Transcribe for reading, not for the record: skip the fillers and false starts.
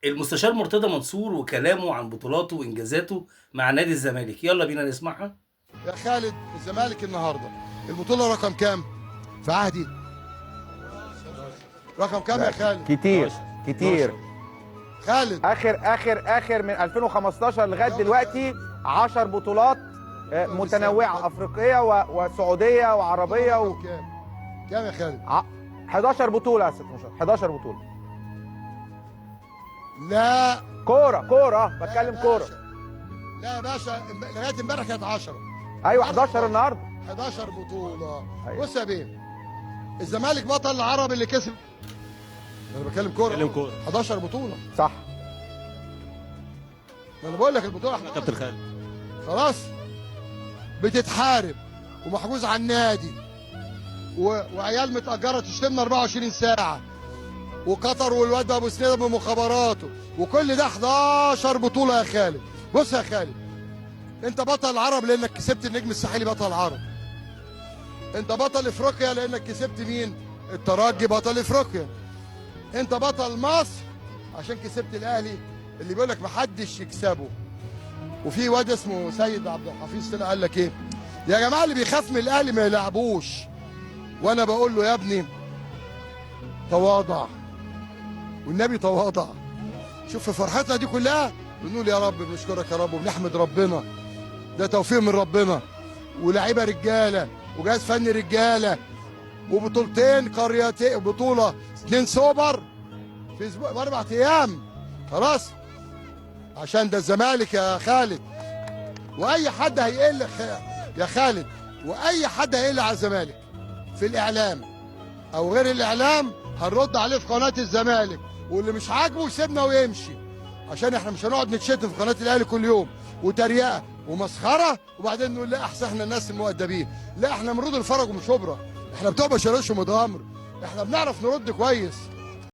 المستشار مرتضى منصور وكلامه عن بطولاته وانجازاته مع نادي الزمالك، يلا بينا نسمعها. يا خالد، الزمالك النهارده البطوله رقم كام في عهدي؟ رقم كام يا خالد؟ كتير كتير. خالد، اخر من 2015 لغايه دلوقتي 10 بطولات متنوعه، افريقيه وسعوديه وعربيه كام يا خالد؟ 11 بطوله يا ست مشرف، 11 بطوله. لا كوره بتكلم كوره. لا يا باشا، لغايه امبارح كانت 10. ايوه 11 النهارده. 11 بطوله. أيوة. بص يا بيه، الزمالك بطل العربي اللي كسب. انا بتكلم كوره. 11 بطوله صح. ما انا بقول لك البطوله 11 كابتن خالد. خلاص بتتحارب ومحجوز على النادي وعيال متأجرة تشتمنا 24 ساعة، وقطر والواد ابو سنيد بمخابراته، وكل ده 11 بطولة يا خالد. بص يا خالد، انت بطل العرب لانك كسبت النجم الساحلي بطل العرب. انت بطل افريقيا لانك كسبت مين؟ الترجي بطل افريقيا. انت بطل مصر عشان كسبت الاهلي اللي بيقول لك محدش يكسبه. وفي واد اسمه سيد عبد الحفيظ طلع قال لك ايه؟ يا جماعه اللي بيخاف من الاهلي ما يلعبوش. وانا بقول له يا ابني تواضع، والنبي تواضع. شوف في فرحتنا دي كلها بنقول يا رب، بنشكرك يا رب وبنحمد ربنا، ده توفيق من ربنا. ولاعيبه رجاله وجهاز فني رجاله، وبطولتين قريتين، بطوله 2 سوبر في اسبوع ب4 ايام. خلاص عشان ده الزمالك يا خالد. واي حد هيقل يا خالد، واي حد هيقل على الزمالك في الاعلام او غير الاعلام هنرد عليه في قناه الزمالك، واللي مش عاجبه يسيبنا ويمشي، عشان احنا مش هنقعد نتشتم في قناه الاهلي كل يوم وتريقه ومسخره وبعدين نقول لا احسن احنا الناس المؤدبين. لا، احنا مرود الفرج ومش هبره، احنا بتوع بشرش ومتغمر، احنا بنعرف نرد كويس.